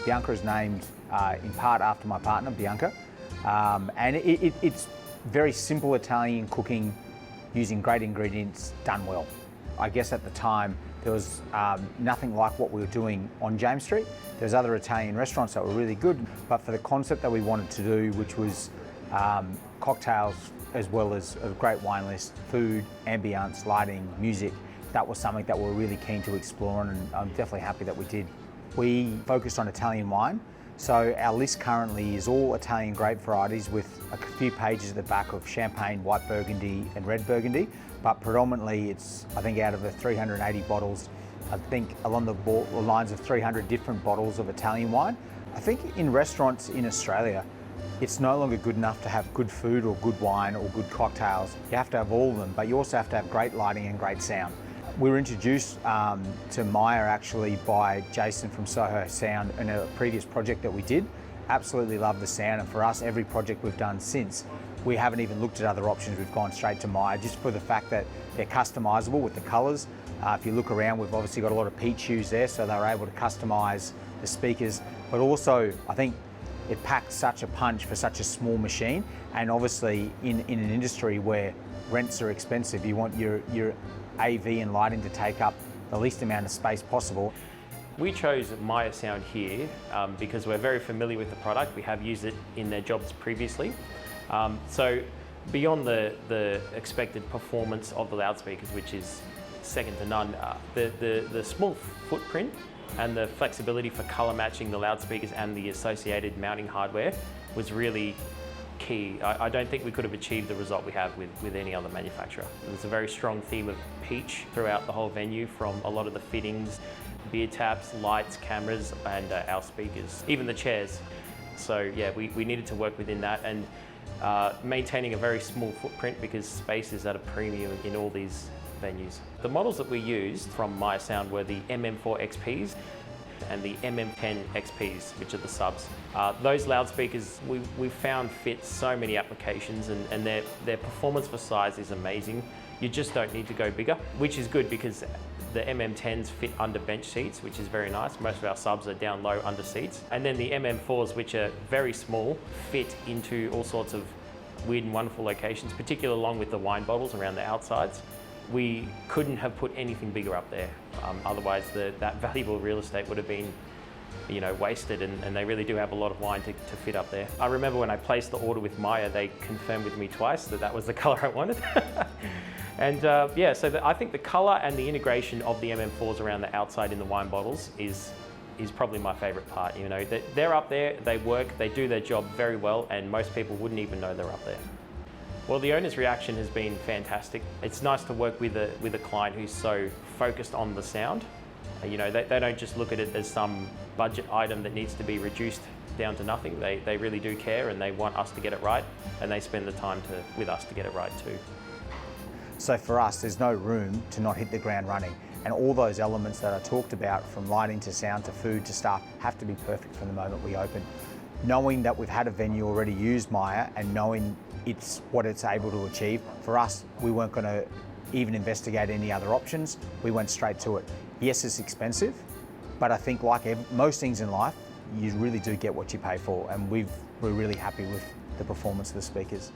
Bianca is named in part after my partner, Bianca. And it's very simple Italian cooking using great ingredients done well. I guess at the time there was nothing like what we were doing on James Street. There's other Italian restaurants that were really good, but for the concept that we wanted to do, which was cocktails as well as a great wine list, food, ambience, lighting, music, that was something that we're really keen to explore, and I'm definitely happy that we did. We focused on Italian wine, so our list currently is all Italian grape varieties with a few pages at the back of champagne, white Burgundy and red Burgundy, but predominantly it's, I think out of the 380 bottles, I think along the lines of 300 different bottles of Italian wine. I think in restaurants in Australia, it's no longer good enough to have good food or good wine or good cocktails. You have to have all of them, but you also have to have great lighting and great sound. We were introduced to Meyer actually by Jason from Soho Sound in a previous project that we did. Absolutely love the sound, and for us, every project we've done since, we haven't even looked at other options. We've gone straight to Meyer just for the fact that they're customizable with the colors. If you look around, we've obviously got a lot of peach hues there, so they're able to customize the speakers, but also I think it packs such a punch for such a small machine, and obviously in an industry where rents are expensive, you want your AV and lighting to take up the least amount of space possible. We chose Meyer Sound here because we're very familiar with the product. We have used it in their jobs previously. So beyond the expected performance of the loudspeakers, which is second to none, the small footprint and the flexibility for color matching the loudspeakers and the associated mounting hardware was really key. I don't think we could have achieved the result we have with any other manufacturer. There's a very strong theme of peach throughout the whole venue, from a lot of the fittings, beer taps, lights, cameras, and our speakers, even the chairs. So yeah, we needed to work within that, and maintaining a very small footprint because space is at a premium in all these venues. The models that we used from Meyer Sound were the MM4 XPs and the MM10 XPs, which are the subs. Those loudspeakers we found fit so many applications, and their performance for size is amazing. You just don't need to go bigger, which is good because the MM10s fit under bench seats, which is very nice. Most of our subs are down low under seats. And then the MM4s, which are very small, fit into all sorts of weird and wonderful locations, particularly along with the wine bottles around the outsides. We couldn't have put anything bigger up there. Otherwise, that valuable real estate would have been, wasted, and they really do have a lot of wine to fit up there. I remember when I placed the order with Meyer, they confirmed with me twice that was the color I wanted. And yeah, so I think the color and the integration of the MM4s around the outside in the wine bottles is probably my favorite part. They're up there, they work, they do their job very well, and most people wouldn't even know they're up there. Well, the owner's reaction has been fantastic. It's nice to work with a client who's so focused on the sound. They don't just look at it as some budget item that needs to be reduced down to nothing. They really do care, and they want us to get it right, and they spend the time with us to get it right too. So for us, there's no room to not hit the ground running, and all those elements that I talked about, from lighting to sound to food to staff, have to be perfect from the moment we open. Knowing that we've had a venue already use Meyer and knowing it's what it's able to achieve, for us, we weren't going to even investigate any other options. We went straight to it. Yes, it's expensive, but I think like most things in life, you really do get what you pay for, and we're really happy with the performance of the speakers.